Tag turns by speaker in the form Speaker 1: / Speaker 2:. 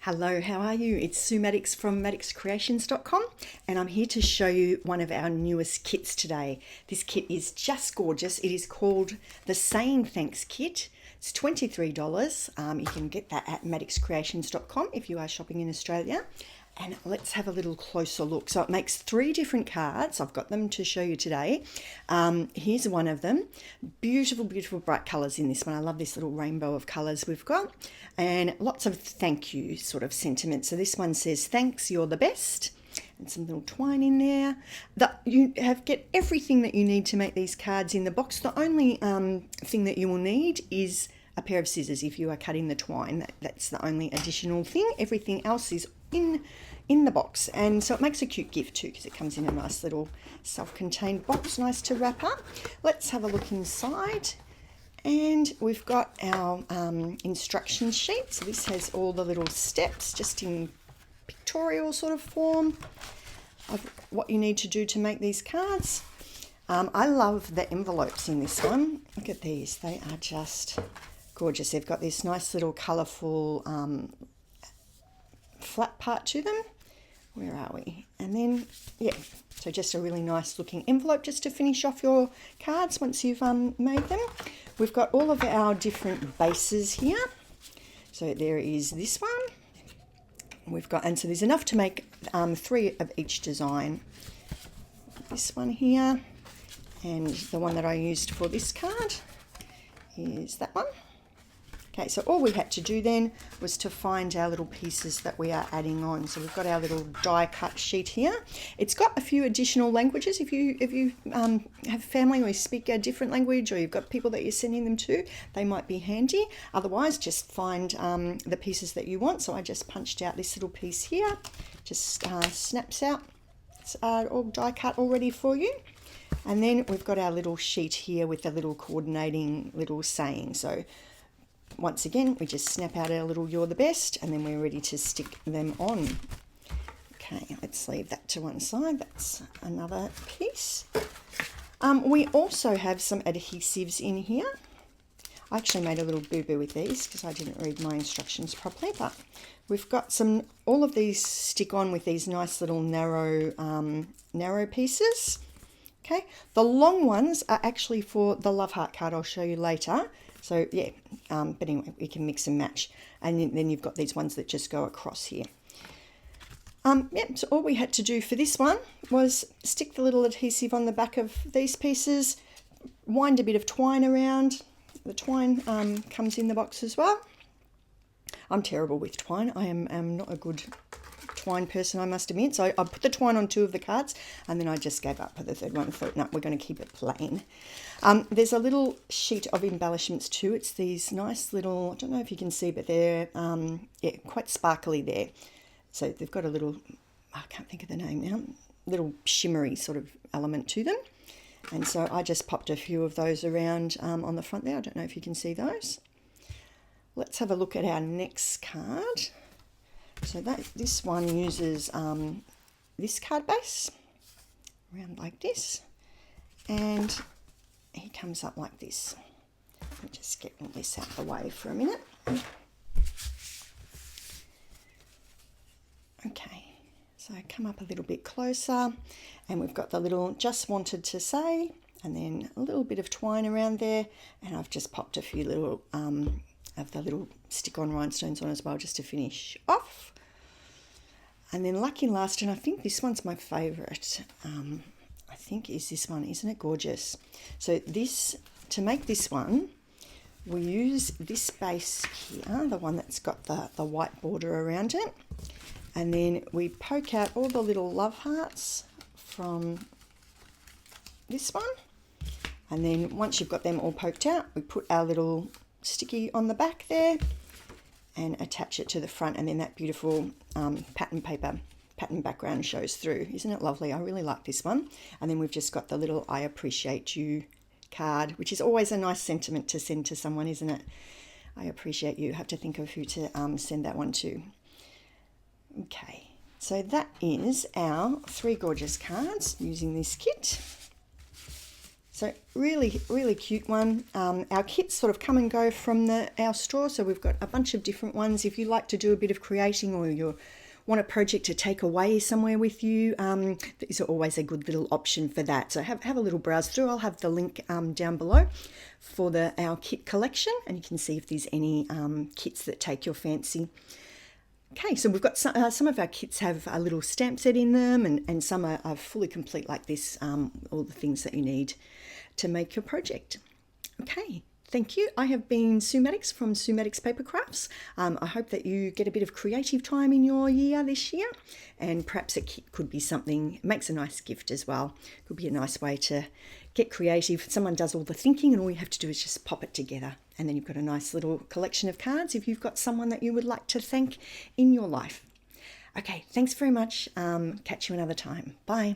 Speaker 1: Hello, how are you? It's Sue Maddox from maddoxcreations.com, and I'm here to show you one of our newest kits today. This kit is just gorgeous. It is called the Saying Thanks Kit. It's $23. You can get that at maddoxcreations.com if you are shopping in Australia. And let's have a little closer look. So it makes 3 different cards. I've got them to show you today. Here's one of them. Beautiful, beautiful bright colours in this one. I love this little rainbow of colours we've got. And lots of thank you sort of sentiments. So this one says, thanks, you're the best. And some little twine in there. You get everything that you need to make these cards in the box. The only thing that you will need is a pair of scissors if you are cutting the twine. That's the only additional thing. Everything else is in the box, and so it makes a cute gift too because it comes in a nice little self-contained box, nice to wrap up. Let's have a look inside, and we've got our instruction sheet. So this has all the little steps just in pictorial sort of form of what you need to do to make these cards. I love the envelopes in this one. Look at these, they are just gorgeous. They've got this nice little colourful flat part to them. Where are we? And then, yeah, so just a really nice looking envelope just to finish off your cards once you've made them. We've got all of our different bases here. So there is this one. We've got, and so there's enough to make 3 of each design. This one here, and the one that I used for this card is that one. Okay, so all we had to do then was to find our little pieces that we are adding on. So we've got our little die cut sheet here. It's got a few additional languages. If you have family or you speak a different language, or you've got people that you're sending them to, they might be handy. Otherwise, just find the pieces that you want. So I just punched out this little piece here. Just snaps out. It's all die cut already for you. And then we've got our little sheet here with a little coordinating little saying. So once again, we just snap out our little you're the best, and then we're ready to stick them on. Okay, let's leave that to one side. That's another piece. We also have some adhesives in here. I actually made a little boo-boo with these because I didn't read my instructions properly, but we've got all of these stick on with these nice little narrow pieces. Okay, the long ones are actually for the love heart card I'll show you later. So yeah, but anyway, we can mix and match. And then you've got these ones that just go across here. So all we had to do for this one was stick the little adhesive on the back of these pieces, wind a bit of twine around. The twine comes in the box as well. I'm terrible with twine. I am not a good twine person, I must admit. So I put the twine on 2 of the cards, and then I just gave up for the 3rd one and thought, no, we're going to keep it plain. There's a little sheet of embellishments too. It's these nice little, I don't know if you can see, but they're quite sparkly there. So they've got a little, I can't think of the name now, little shimmery sort of element to them. And so I just popped a few of those around on the front there. I don't know if you can see those. Let's have a look at our next card. So this one uses this card base, around like this, and he comes up like this. Let me just get all this out of the way for a minute. Okay, so come up a little bit closer, and we've got the little just wanted to say, and then a little bit of twine around there, and I've just popped a few little of the little stick-on rhinestones on as well, just to finish off. And then lucky last, and I think this one's my favourite, I think is this one. Isn't it gorgeous? So to make this one, we use this base here, the one that's got the white border around it, and then we poke out all the little love hearts from this one, and then once you've got them all poked out, we put our little sticky on the back there and attach it to the front, and then that beautiful pattern background shows through. Isn't it lovely? I really like this one. And then we've just got the little I appreciate you card, which is always a nice sentiment to send to someone, isn't it? I appreciate you. Have to think of who to send that one to. Okay, so that is our 3 gorgeous cards using this kit. So really, really cute one. Our kits sort of come and go from our store, so we've got a bunch of different ones. If you like to do a bit of creating, or you want a project to take away somewhere with you, these are always a good little option for that. So have a little browse through. I'll have the link down below for our kit collection, and you can see if there's any kits that take your fancy. Okay, so we've got some of our kits have a little stamp set in them, and some are fully complete like this, all the things that you need to make your project. Okay, thank you. I have been Sue Maddox from Sue Maddox Paper Crafts. I hope that you get a bit of creative time in your year this year, and perhaps a kit could be something, it makes a nice gift as well. Could be a nice way to get creative. Someone does all the thinking and all you have to do is just pop it together. And then you've got a nice little collection of cards if you've got someone that you would like to thank in your life. Okay, thanks very much. Catch you another time. Bye.